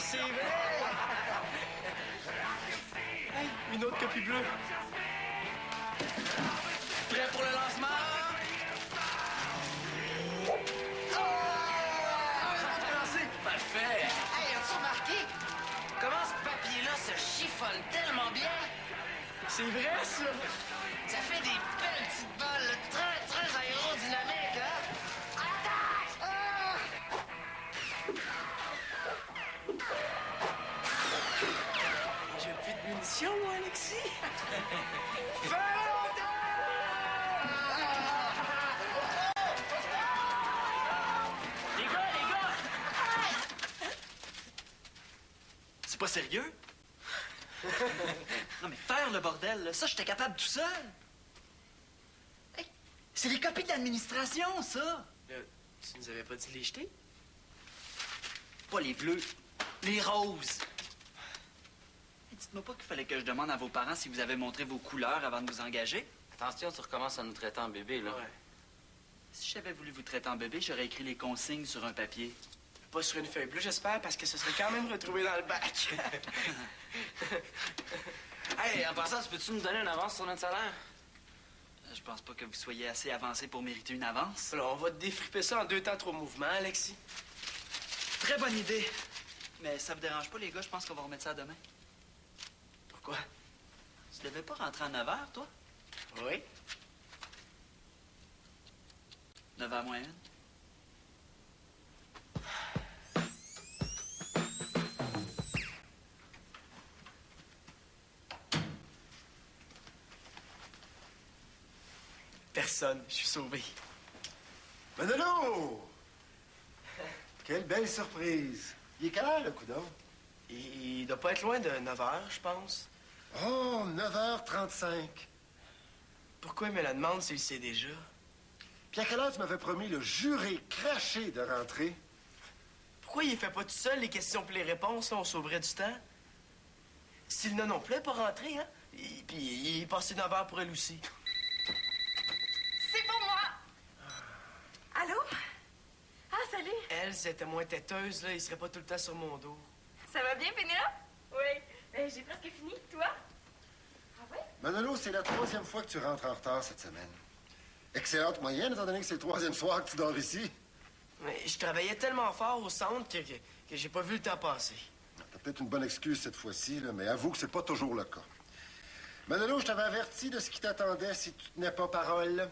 c'est vrai! Hey, une autre copie bleue. Prêt pour le lancement? Parfait! Hey, as-tu remarqué? Comment ce papier-là se chiffonne tellement bien? C'est vrai, ça! Ça fait des belles petites balles très, très aérodynamiques, hein? Attaque! Ah! J'ai plus de munitions, moi, Alexis! Les gars! C'est pas sérieux? Non, mais faire le bordel, là, ça, j'étais capable tout seul. Hey, c'est les copies de l'administration, ça. Tu nous avais pas dit de les jeter? Pas les bleus, les roses. Hey, dites-moi pas qu'il fallait que je demande à vos parents si vous avez montré vos couleurs avant de vous engager. Attention, tu recommences à nous traiter en bébé, là. Ouais. Si j'avais voulu vous traiter en bébé, j'aurais écrit les consignes sur un papier. Pas sur une feuille bleue, j'espère, parce que ce serait quand même retrouvé dans le bac. Hey, en passant, peux-tu nous donner une avance sur notre salaire? Je pense pas que vous soyez assez avancé pour mériter une avance. Alors, on va te défriper ça en 2 temps 3 mouvements, Alexis. Très bonne idée. Mais ça vous dérange pas, les gars? Je pense qu'on va remettre ça demain. Pourquoi? Tu devais pas rentrer à 9 h, toi? Oui. 9 h moins 1. Personne, je suis sauvé. Manolo! Quelle belle surprise! Il est quelle heure, le coudon? Il doit pas être loin de 9 h, je pense. Oh, 9h35. Pourquoi il me la demande s'il sait déjà? Puis à quelle heure tu m'avais promis le juré craché de rentrer? Pourquoi il fait pas tout seul les questions puis les réponses, là, on sauverait du temps? Sylvia non plus, elle est pas rentrée, hein? Puis il est passé 9 h pour elle aussi. C'est pour moi! Allô? Ah, salut! Elle, si elle était moins têteuse, là, il serait pas tout le temps sur mon dos. Ça va bien, Pénélope? Oui. J'ai presque fini. Toi? Ah ouais? Manolo, c'est la 3e fois que tu rentres en retard cette semaine. Excellente moyenne, étant donné que c'est le 3e soir que tu dors ici. Mais je travaillais tellement fort au centre que j'ai pas vu le temps passer. T'as peut-être une bonne excuse cette fois-ci, là, mais avoue que c'est pas toujours le cas. Manolo, je t'avais averti de ce qui t'attendait si tu tenais pas parole.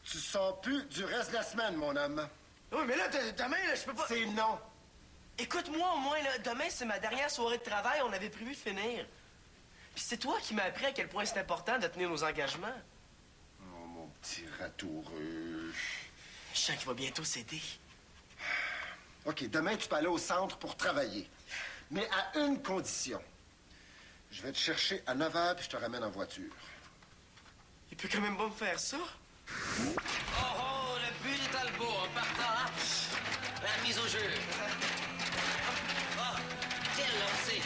Tu sors plus du reste de la semaine, mon homme. Oui, mais là, demain, là, je peux pas... C'est non. Écoute-moi, au moins, là, demain, c'est ma dernière soirée de travail. On avait prévu de finir. Puis c'est toi qui m'as appris à quel point c'est important de tenir nos engagements. Oh, mon petit ratoureux. Je sens qu'il va bientôt céder. OK, demain, tu peux aller au centre pour travailler. Mais à une condition. Je vais te chercher à 9 h puis je te ramène en voiture. Il peut quand même pas me faire ça. Oh oh, le but est Talbot en partant. Hein? La mise au jeu. Oh, quel lancer.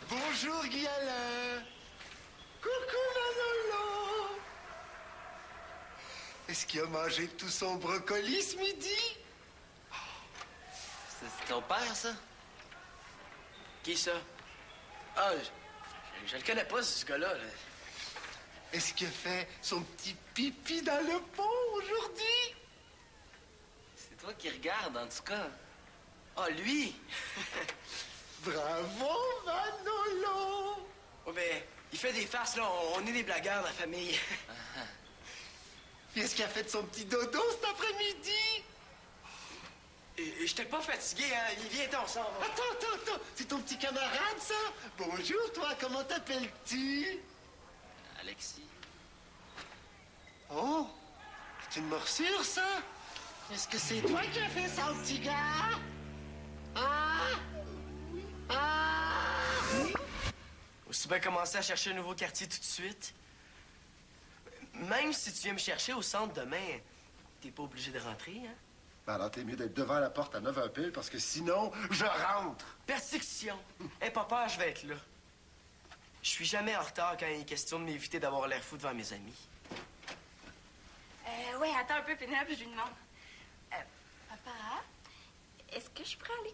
Bonjour, Guy-Alain. Coucou, Manolo. Est-ce qu'il a mangé tout son brocoli ce midi? C'est ton père, ça? Qui ça? Ah, je le connais pas, ce gars-là. Là. Est-ce qu'il a fait son petit pipi dans le pont aujourd'hui? C'est toi qui regardes, en tout cas. Ah, lui? Bravo, Manolo. Oh, ben, il fait des farces, là. On est des blagueurs, la famille. Puis est-ce qu'il a fait son petit dodo cet après-midi? J'étais pas fatigué, hein. Il vient ensemble. Attends. C'est ton petit camarade, ça? Bonjour, toi. Comment t'appelles-tu? Alexis. Oh, c'est une morsure, ça? Est-ce que c'est toi qui as fait ça, au petit gars? Ah? Aussi bien commencer à chercher un nouveau quartier tout de suite. Même si tu viens me chercher au centre demain, t'es pas obligé de rentrer, hein? Ben alors, t'es mieux d'être devant la porte à 9 h pile, parce que sinon, je rentre. Persecution. Hey, papa, je vais être là. Je suis jamais en retard quand il est question de m'éviter d'avoir l'air fou devant mes amis. Ouais, attends un peu, Pénélope, je lui demande. Papa,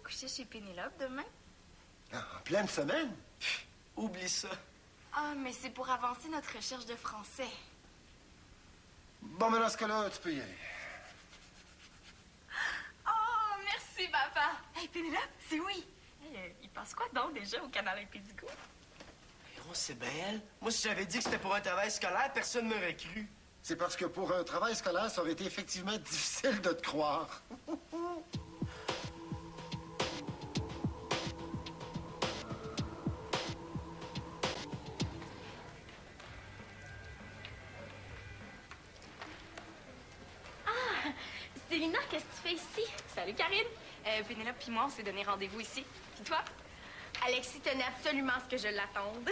coucher chez Pénélope demain? En pleine semaine? Oublie ça. Ah, mais c'est pour avancer notre recherche de français. Bon, mais dans ce cas-là, tu peux y aller. Oh, merci, papa. Hey, Pénélope, c'est oui. Hey, il passe quoi donc déjà au canal Impédigo? Héron, c'est bien elle. Moi, si j'avais dit que c'était pour un travail scolaire, personne ne m'aurait cru. C'est parce que pour un travail scolaire, ça aurait été effectivement difficile de te croire. Célina, qu'est-ce que tu fais ici? Salut, Karine. Pénélope puis moi, on s'est donné rendez-vous ici. Puis toi? Alexis tenait absolument à ce que je l'attende.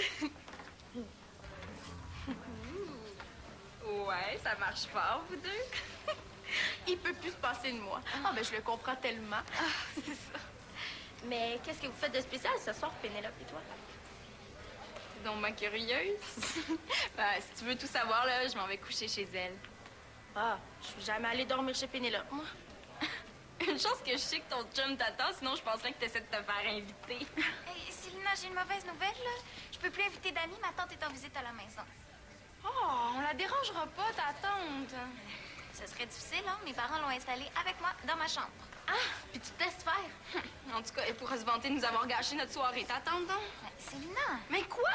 Ouais, ça marche fort, vous deux. Il peut plus se passer de moi. Ah, ben je le comprends tellement. Ah, c'est ça. Mais qu'est-ce que vous faites de spécial ce soir, Pénélope et toi? T'es donc ma curieuse. Ben, si tu veux tout savoir, là, je m'en vais coucher chez elle. Ah, je suis jamais allée dormir chez Pénélope, moi. Une chance que je sais que ton chum t'attend, sinon je penserais que t'essaies de te faire inviter. Hey, Célina, j'ai une mauvaise nouvelle, là. Je peux plus inviter d'amis, ma tante est en visite à la maison. Oh, on la dérangera pas, ta tante. Ce serait difficile, hein? Mes parents l'ont installée avec moi dans ma chambre. Ah, puis tu te laisses faire. En tout cas, elle pourra se vanter de nous avoir gâché notre soirée. T'attends donc? Célina! Mais quoi?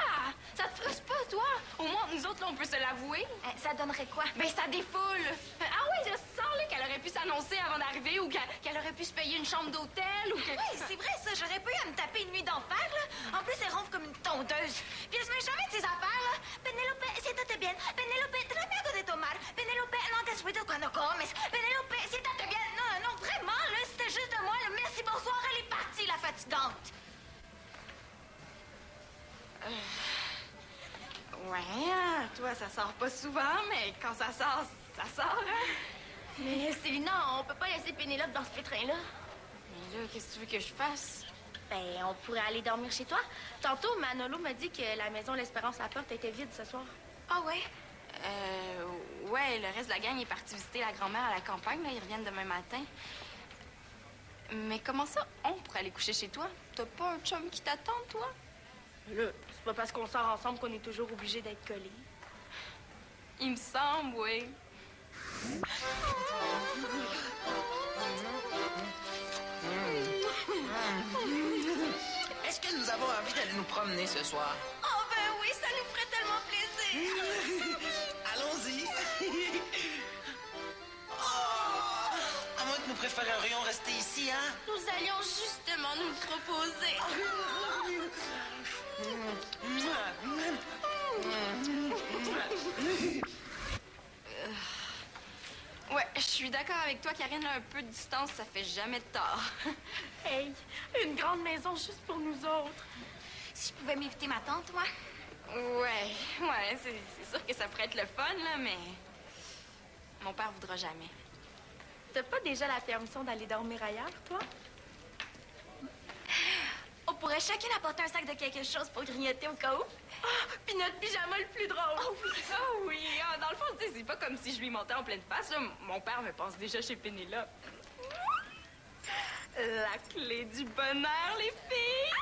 Ça te frustre pas, toi? Au moins, nous autres, là, on peut se l'avouer. Ça donnerait quoi? Ben, ça défoule. Ah oui, je sens, là, qu'elle aurait pu s'annoncer avant d'arriver ou qu'elle aurait pu se payer une chambre d'hôtel ou que... Oui, c'est vrai, ça. J'aurais pas eu à me taper une nuit d'enfer, là. En plus, elle ronfle comme une tondeuse. Puis elle se met jamais de ses affaires, là. Penelope, siéntate bien. Penelope, tráeme algo de tomar. Penelope, no te suelto cuando comes. Penelope, siéntate bien. Non, non, vraiment, là, c'était juste de moi, là. Merci, bonsoir, elle est partie, la fatigante. Ouais, toi, ça sort pas souvent, mais quand ça sort, hein? Mais Célina, on peut pas laisser Pénélope dans ce pétrin-là. Mais là, qu'est-ce que tu veux que je fasse? Ben, on pourrait aller dormir chez toi. Tantôt, Manolo m'a dit que la maison L'Espérance à la Porte était vide ce soir. Ah ouais? Ouais, le reste de la gang est parti visiter la grand-mère à la campagne, là. Ils reviennent demain matin. Mais comment ça, on pourrait aller coucher chez toi? T'as pas un chum qui t'attend, toi? Là, c'est pas parce qu'on sort ensemble qu'on est toujours obligé d'être collés. Il me semble, oui. Est-ce que nous avons envie d'aller nous promener ce soir? Oh, ben oui, ça nous ferait tellement plaisir! Allons-y! Oh, à moins que nous préférerions rester ici, hein? Nous allions justement nous le proposer. Ouais, je suis d'accord avec toi, Karine. Là, un peu de distance, ça fait jamais de tort. Hey, une grande maison juste pour nous autres. Si je pouvais m'éviter ma tante, moi. Ouais, c'est sûr que ça pourrait être le fun, là, mais... Mon père voudra jamais. T'as pas déjà la permission d'aller dormir ailleurs, toi? On pourrait chacun apporter un sac de quelque chose pour grignoter au cas où. Oh, puis notre pyjama le plus drôle. Oh oui. Ah, dans le fond, tu sais, c'est pas comme si je lui montais en pleine face, là. Mon père me pense déjà chez Pénélope. La clé du bonheur, les filles.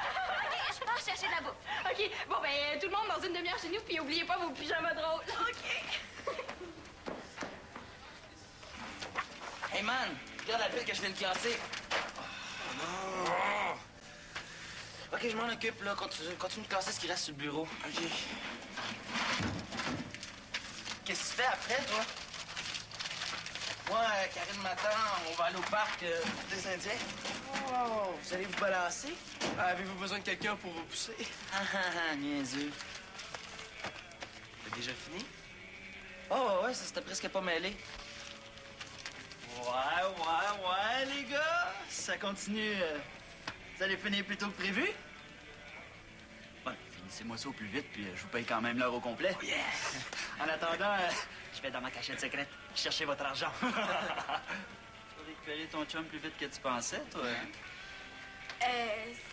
OK, je pars chercher de la bouffe. OK, bon, ben, tout le monde dans une demi-heure chez nous, puis oubliez pas vos pyjamas drôles. OK. Hey man, regarde la pile que je viens de casser. Oh. Ok, je m'en occupe, là. Continue de casser ce qui reste sur le bureau. Ok. Qu'est-ce que tu fais après, toi? Moi, Karine m'attend. On va aller au parc des Indiens. Oh, vous allez vous balancer? Avez-vous besoin de quelqu'un pour vous pousser? Ah, niaiseux. T'as déjà fini? Oh, ouais, ça s'était presque pas mêlé. Ouais, les gars. Ça continue. Vous allez finir plus tôt que prévu? Ouais, finissez-moi ça au plus vite, puis je vous paye quand même l'heure au complet. Oh, yeah! En attendant, je vais dans ma cachette secrète chercher votre argent. Tu vas récupérer ton chum plus vite que tu pensais, toi?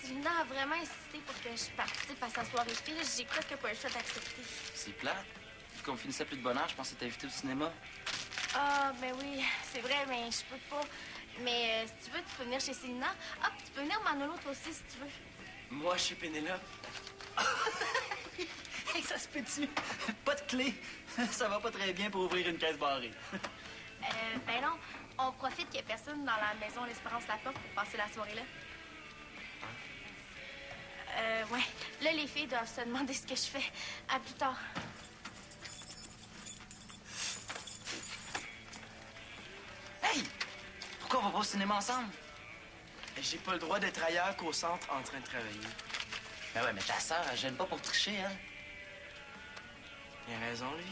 Célina a vraiment insisté pour que je participe à sa soirée fille. J'ai presque pas le choix d'accepter. C'est plate. Vu qu'on finissait plus de bonheur, je pensais t'inviter au cinéma. Ah, ben oui, c'est vrai, mais je peux pas. Mais si tu veux, tu peux venir chez Célina. Ah, puis tu peux venir Manolo, toi aussi, si tu veux. Moi, je suis Pénélope. Hey, ça se peut-tu? Pas de clé. Ça va pas très bien pour ouvrir une caisse barrée. Ben non. On profite qu'il n'y ait personne dans la maison L'Espérance La Porte pour passer la soirée là. Ouais. Là, les filles doivent se demander ce que je fais. À plus tard. Hey! Pourquoi on va pas au cinéma ensemble? J'ai pas le droit d'être ailleurs qu'au centre en train de travailler. Ben ouais, mais ta sœur, elle gêne pas pour tricher, hein? Il a raison, lui.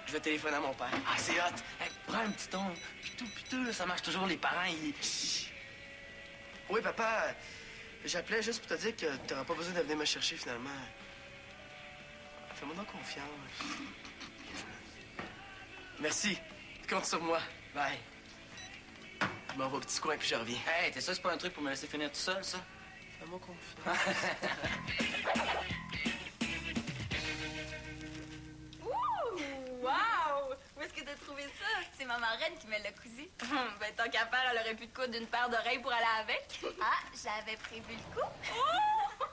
Je vais téléphoner à mon père. Ah, c'est hot! Hey, prends un petit ton. Pitou, là, ça marche toujours, les parents, ils... Oui, papa, j'appelais juste pour te dire que t'auras pas besoin de venir me chercher, finalement. Fais-moi donc confiance. Merci. Compte sur moi. Bye. Je m'en vais au petit coin puis je reviens. Hey, t'es sûr que c'est pas un truc pour me laisser finir tout seul, ça? Fais-moi confiance. Ouh! Wow! Où est-ce que t'as trouvé ça? C'est ma marraine qui me l'a cousé. Ben, tant qu'à faire, elle aurait pu te coudre d'une paire d'oreilles pour aller avec. Ah, j'avais prévu le coup. Oh!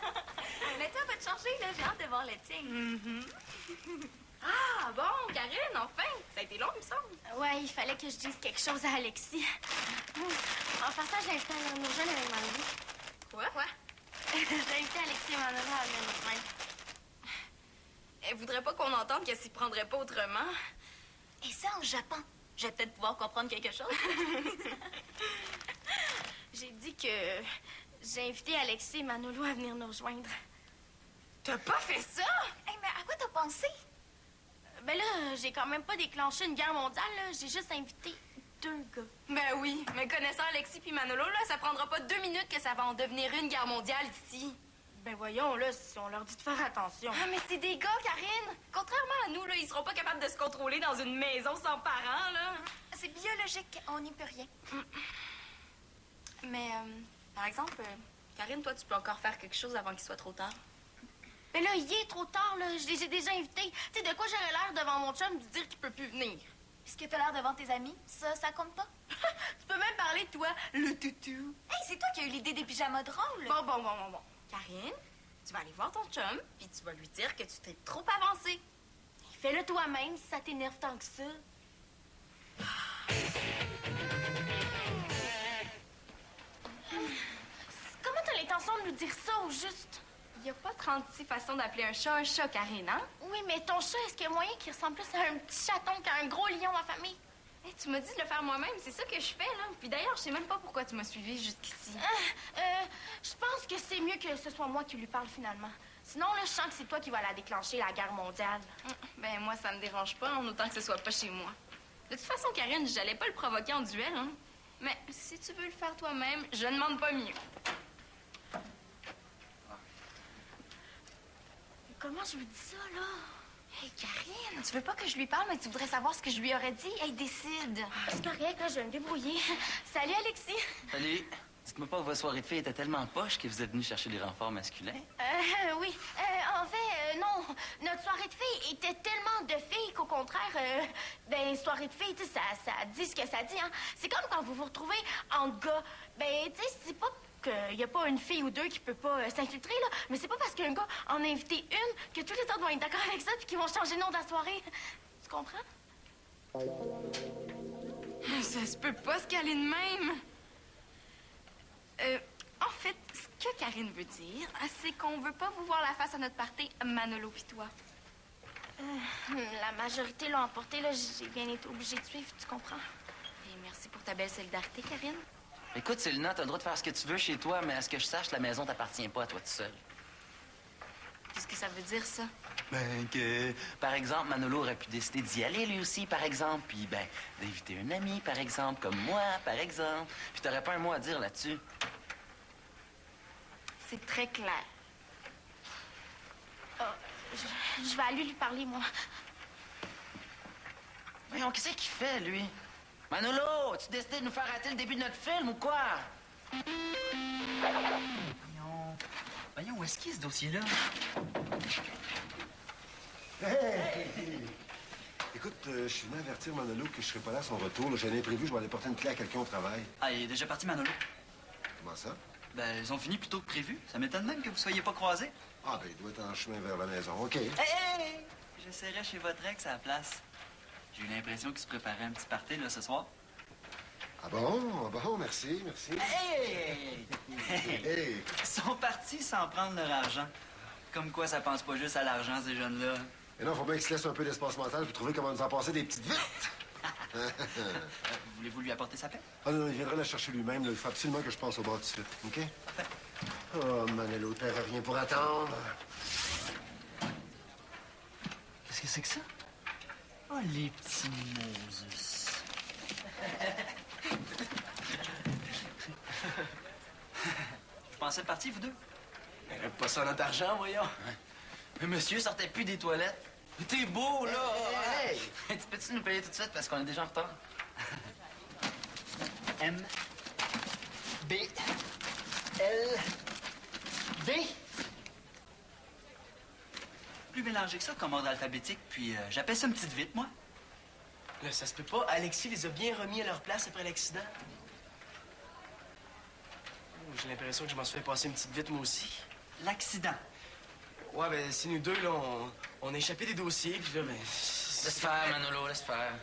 Mais toi, va te changer, là. J'ai hâte de voir le tien. Ah, bon, Karine, enfin! Ça a été long, il me semble. Ouais, il fallait que je dise quelque chose à Alexis. En passant, j'ai invité à nous rejoindre avec Manolo. Quoi? J'ai invité Alexis et Manolo à venir nous rejoindre. Elle voudrait pas qu'on entende qu'elle s'y prendrait pas autrement. Et ça, en Japon. Je vais peut-être pouvoir comprendre quelque chose. J'ai dit que j'ai invité Alexis et Manolo à venir nous rejoindre. T'as pas fait ça? Hey, mais à quoi t'as pensé? Ben là, j'ai quand même pas déclenché une guerre mondiale, là. J'ai juste invité 2 gars. Ben oui, mais connaissant Alexis puis Manolo, là, ça prendra pas 2 minutes que ça va en devenir une guerre mondiale ici. Ben voyons, là, si on leur dit de faire attention. Ah, mais c'est des gars, Karine! Contrairement à nous, là, ils seront pas capables de se contrôler dans une maison sans parents, là. C'est biologique, on n'y peut rien. Mais, par exemple, Karine, toi, tu peux encore faire quelque chose avant qu'il soit trop tard. Mais là, il est trop tard, là. Je les ai déjà invités. Tu sais, de quoi j'aurais l'air devant mon chum de dire qu'il peut plus venir? Puisque t'as l'air devant tes amis, ça compte pas? Tu peux même parler, toi, le toutou. Hey, c'est toi qui as eu l'idée des pyjamas drôles. Bon. Karine, tu vas aller voir ton chum, puis tu vas lui dire que tu t'es trop avancé. Fais-le toi-même si ça t'énerve tant que ça. Comment t'as l'intention de nous dire ça, au juste? Il n'y a pas 36 façons d'appeler un chat, Karine, hein? Oui, mais ton chat, est-ce qu'il y a moyen qu'il ressemble plus à un petit chaton qu'à un gros lion en famille? Hey, tu m'as dit de le faire moi-même, c'est ça que je fais, là. Puis d'ailleurs, je sais même pas pourquoi tu m'as suivi jusqu'ici. Je pense que c'est mieux que ce soit moi qui lui parle, finalement. Sinon, là, je sens que c'est toi qui vas la déclencher, la guerre mondiale. Ben, moi, ça me dérange pas, en autant que ce soit pas chez moi. De toute façon, Karine, j'allais pas le provoquer en duel, hein. Mais si tu veux le faire toi-même, je ne demande pas mieux. Comment je lui dis ça, là? Hey, Karine, tu veux pas que je lui parle, mais tu voudrais savoir ce que je lui aurais dit? Hey, décide. C'est correct, là, je vais me débrouiller. Salut, Alexis. Salut. Dites-moi pas que votre soirée de filles était tellement poche que vous êtes venu chercher des renforts masculins. Oui. En fait, non. Notre soirée de filles était tellement de filles qu'au contraire, soirée de filles, tu sais, ça dit ce que ça dit, hein. C'est comme quand vous vous retrouvez entre gars. Ben, tu sais, c'est pas qu'il n'y a pas une fille ou deux qui peut pas s'infiltrer, là. Mais c'est pas parce qu'un gars en a invité une que tous les autres vont être d'accord avec ça puis qu'ils vont changer le nom de la soirée. Tu comprends? Ça se peut pas se caler de même. En fait, ce que Karine veut dire, c'est qu'on veut pas vous voir la face à notre party, Manolo pis toi. La majorité l'a emporté, là. J'ai bien été obligée de suivre, tu comprends? Et merci pour ta belle solidarité, Karine. Écoute, Célina, t'as le droit de faire ce que tu veux chez toi, mais à ce que je sache, la maison t'appartient pas à toi tout seul. Qu'est-ce que ça veut dire, ça? Ben, que, par exemple, Manolo aurait pu décider d'y aller, lui aussi, par exemple. Puis, ben, d'inviter un ami, par exemple, comme moi, par exemple. Puis t'aurais pas un mot à dire là-dessus. C'est très clair. Je vais aller lui parler, moi. Voyons, qu'est-ce qu'il fait, lui? Manolo, as-tu décidé de nous faire rater le début de notre film ou quoi? Voyons, où est-ce qu'il est, ce dossier-là? Hey! Écoute, je suis venu avertir Manolo que je serais pas là à son retour. J'ai un imprévu, je vais aller porter une clé à quelqu'un au travail. Ah, il est déjà parti, Manolo. Comment ça? Ben, ils ont fini plus tôt que prévu. Ça m'étonne même que vous soyez pas croisés. Ah, ben, il doit être en chemin vers la maison. OK. Hey! J'essaierai chez votre ex à la place. J'ai eu l'impression qu'il se préparait un petit party, là, ce soir. Ah bon, merci. Hey! Hey! Ils sont partis sans prendre leur argent. Comme quoi, ça pense pas juste à l'argent, ces jeunes-là. Et non, faut bien qu'ils se laissent un peu d'espace mental pour trouver comment nous en passer des petites vites. Voulez-vous lui apporter sa paix? Ah non, il viendra la chercher lui-même. Là. Il faut absolument que je passe au bar tout de suite. OK? Parfait. Oh, Manolo, ne paiera rien pour attendre. Qu'est-ce que c'est que ça? Oh, les petits Moses. Vous pensez partir, vous deux? Pas ça notre argent, voyons. Mais monsieur sortait plus des toilettes. T'es beau, là! Hey! Tu peux-tu nous payer tout de suite parce qu'on est déjà en retard? M. B. L. D. Plus mélangé que ça comme ordre alphabétique, puis j'appelle ça une petite vite, moi. Là, ça se peut pas. Alexis les a bien remis à leur place après l'accident. Oh, j'ai l'impression que je m'en suis fait passer une petite vite, moi aussi. L'accident. Ouais, ben, c'est nous deux, là, on a échappé des dossiers, puis là, ben... Laisse faire, Manolo, laisse faire.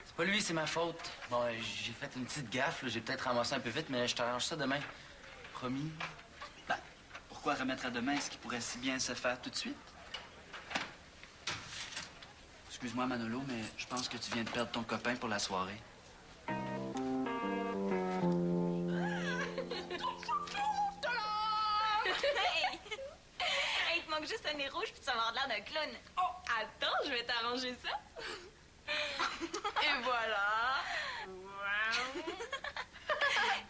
C'est pas lui, c'est ma faute. Bon, j'ai fait une petite gaffe, là. J'ai peut-être ramassé un peu vite, mais je t'arrange ça demain. Promis. Ben, pourquoi remettre à demain ce qui pourrait si bien se faire tout de suite? Excuse-moi, Manolo, mais je pense que tu viens de perdre ton copain pour la soirée. Hey, il te manque juste un nez rouge puis tu vas avoir l'air d'un clown. Oh, attends, je vais t'arranger ça. Et voilà.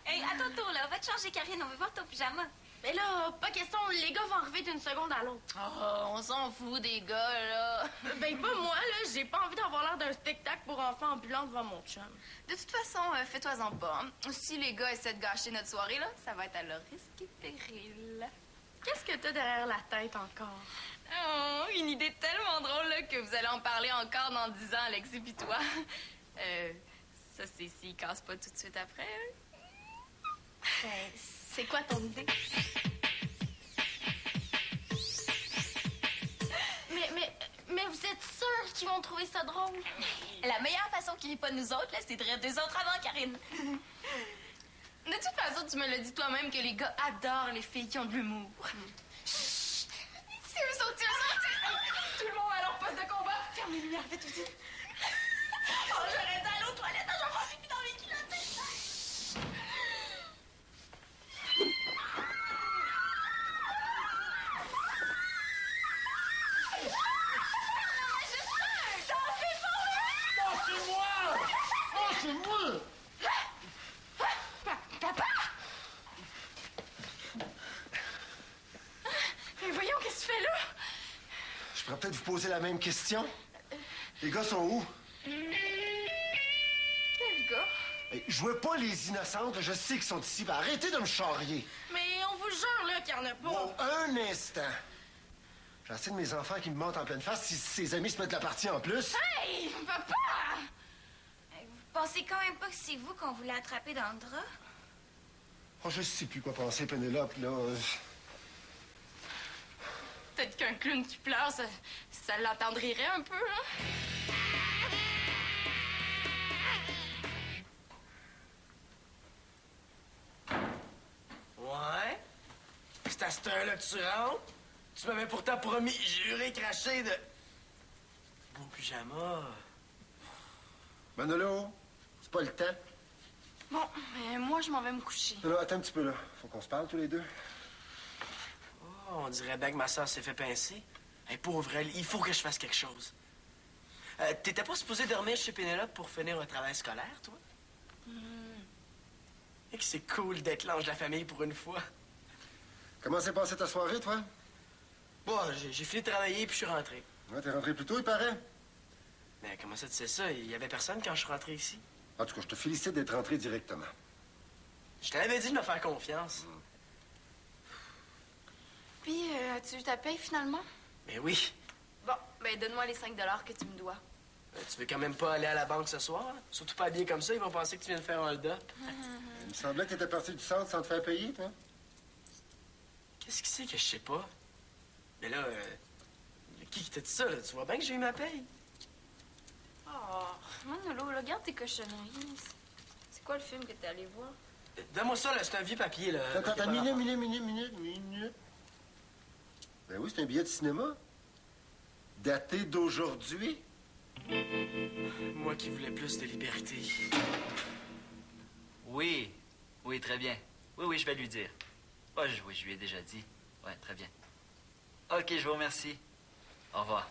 Hey, à ton tour, là, va te changer, Karine, on veut voir ton pyjama. Mais là, pas question, les gars vont arriver d'une seconde à l'autre. Oh, on s'en fout des gars, là. Ben, pas moi, là. J'ai pas envie d'avoir l'air d'un spectacle pour enfants ambulants devant mon chum. De toute façon, fais-toi-en pas. Si les gars essaient de gâcher notre soirée, là, ça va être à leur risque et péril. Qu'est-ce que t'as derrière la tête encore? Oh, une idée tellement drôle, là, que vous allez en parler encore dans 10 ans, Alexis pis toi. Ça, c'est s'ils cassent pas tout de suite après, hein? Ben, c'est quoi ton idée? Mais vous êtes sûrs qu'ils vont trouver ça drôle? La meilleure façon qu'ils rient pas de nous autres, là, c'est de rire des autres avant, Karine. De toute façon, tu me l'as dit toi-même que les gars adorent les filles qui ont de l'humour. C'est eux autres, Tout le monde à leur poste de combat! Ferme les lumières, vite, vite! Oh, j'aurais dû aller aux toilettes, j'en prends pipi dans mes culottes! Mais voyons, qu'est-ce que tu fais là? Je pourrais peut-être vous poser la même question. Les gars sont où? Quel gars? Hey, jouez pas les innocentes, je sais qu'ils sont ici. Ben, arrêtez de me charrier. Mais on vous jure, là, qu'il n'y en a pas. Wow, un instant. J'ai assez de mes enfants qui me mentent en pleine face si ses amis se mettent la partie en plus. Hey, papa! Vous pensez quand même pas que c'est vous qu'on voulait attraper dans le drap? Oh, je sais plus quoi penser, Pénélope, là. Peut-être qu'un clown qui pleure, ça l'attendrirait un peu, là. Ouais? C'est à cette heure-là que tu rentres? Tu m'avais pourtant promis, juré, craché de... Beau pyjama. Manolo, c'est pas le temps. Bon, mais moi, je m'en vais me coucher. Non, attends un petit peu, là. Faut qu'on se parle tous les deux. Oh, on dirait bien que ma soeur s'est fait pincer. Hey, pauvre elle, il faut que je fasse quelque chose. T'étais pas supposé dormir chez Pénélope pour finir un travail scolaire, toi? Et que c'est cool d'être l'ange de la famille pour une fois. Comment s'est passée ta soirée, toi? Bon, j'ai fini de travailler puis je suis rentré. Ouais, t'es rentré plus tôt, il paraît. Mais comment ça, tu sais ça? Il y avait personne quand je suis rentré ici. En tout cas, je te félicite d'être rentré directement. Je t'avais dit de me faire confiance. Puis, as-tu eu ta paye, finalement? Mais oui. Bon, ben donne-moi les 5 $ que tu me dois. Tu veux quand même pas aller à la banque ce soir? Hein? Surtout pas habillé comme ça, ils vont penser que tu viens de faire un hold-up. Il me semblait que t'étais parti du centre sans te faire payer, toi. Qu'est-ce que c'est que je sais pas? Mais là, qui t'a dit ça, là? Tu vois bien que j'ai eu ma paye? Oh, Manolo, regarde tes cochonneries. C'est quoi le film que t'es allé voir? Donne-moi ça, là, c'est un vieux papier, là. Attends, minute. Ben oui, c'est un billet de cinéma. Daté d'aujourd'hui. Moi qui voulais plus de liberté. Oui, très bien. Oui, je vais lui dire. Oh, oui, je lui ai déjà dit. Ouais, très bien. OK, je vous remercie. Au revoir.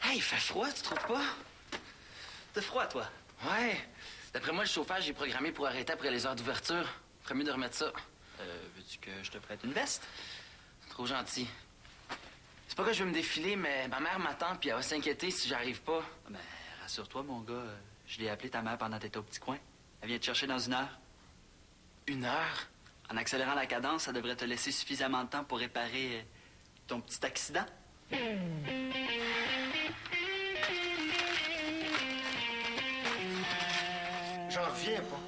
Hey, il fait froid, tu trouves pas? T'as froid, toi? Ouais. D'après moi, le chauffage est programmé pour arrêter après les heures d'ouverture. Ferait mieux de remettre ça. Veux-tu que je te prête une veste? Trop gentil. C'est pas que je veux me défiler, mais ma mère m'attend puis elle va s'inquiéter si j'arrive pas. Ben, rassure-toi, mon gars. Je l'ai appelé ta mère pendant que t'étais au petit coin. Elle vient te chercher dans 1 heure. 1 heure? En accélérant la cadence, ça devrait te laisser suffisamment de temps pour réparer ton petit accident. J'en reviens pas.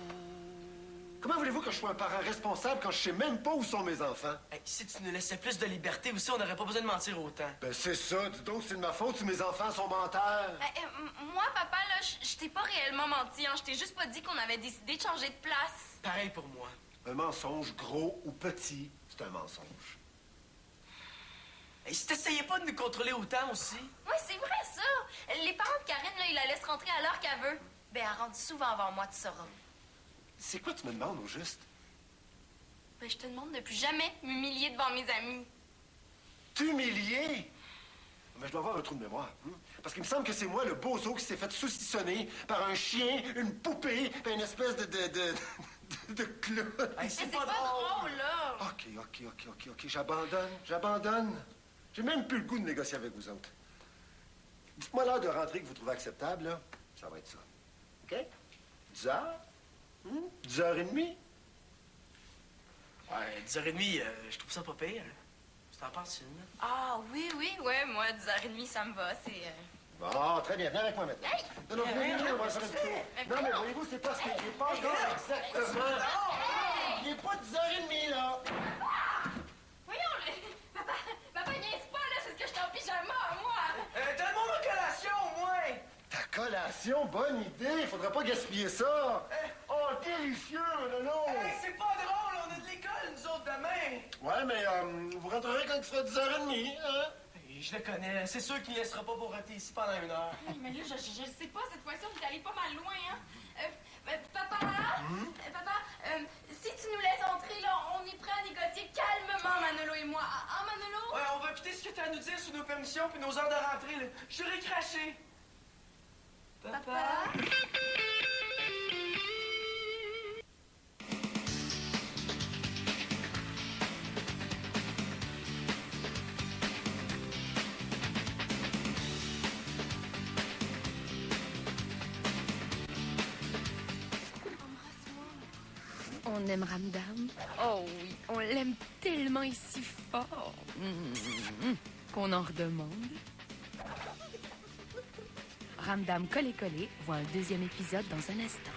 Comment voulez-vous que je sois un parent responsable quand je sais même pas où sont mes enfants? Hey, si tu nous laissais plus de liberté aussi, on n'aurait pas besoin de mentir autant. Ben c'est ça. Dis donc, c'est de ma faute si mes enfants sont menteurs. Moi, papa, là, je t'ai pas réellement menti, hein. Je t'ai juste pas dit qu'on avait décidé de changer de place. Pareil pour moi. Un mensonge, gros ou petit, c'est un mensonge. Hey, si t'essayais pas de nous contrôler autant aussi. Oui, c'est vrai, ça. Les parents de Karine, là, ils la laissent rentrer à l'heure qu'elle veut. Ben, elle rentre souvent avant moi, tu sauras. C'est quoi tu me demandes au juste? Ben, je te demande de plus jamais m'humilier devant mes amis. T'humilier? Mais je dois avoir un trou de mémoire. Parce qu'il me semble que c'est moi, le bozo, qui s'est fait saucissonner par un chien, une poupée, puis une espèce de clown. Hey, C'est pas drôle, là. OK. J'abandonne. J'ai même plus le goût de négocier avec vous autres. Dites-moi l'heure de rentrée que vous trouvez acceptable, là. Ça va être ça. OK? 10 heures? 10h30? Ouais, 10h30, je trouve ça pas pire. Tu t'en penses une? Ah, oui, ouais, moi, 10h30, ça me va, c'est... Bon, très bien. Venez avec moi maintenant. Hey! Non, venez, on va faire un petit tour. Non, mais voyez-vous, c'est parce qu'il n'est pas encore exactement... Il n'est pas 10h30, là. Voyons, papa, niaise pas, là, c'est parce que je suis en pyjama, moi. Donne-moi ma collation, au moins! Ta collation, bonne idée. Il faudrait pas gaspiller ça. Oh, délicieux, non. Hey, c'est pas drôle, on a de l'école, nous autres, demain. Ouais, mais vous rentrerez quand il sera 10h30, hein? Hey, je le connais, c'est sûr qu'il ne laissera pas pour rester ici pendant 1 heure. Mais là, je sais pas, cette fois-ci, on est allé pas mal loin, hein. Papa, si tu nous laisses entrer, là, on est prêt à négocier calmement, Manolo et moi. Ah, Manolo? Ouais, on va écouter ce que tu as à nous dire sur nos permissions puis nos heures de rentrée, là. J'aurais craché. Papa? On aime Ramdam. Oh oui, on l'aime tellement ici fort qu'on en redemande. Ramdam Collé-Collé voit un 2e épisode dans un instant.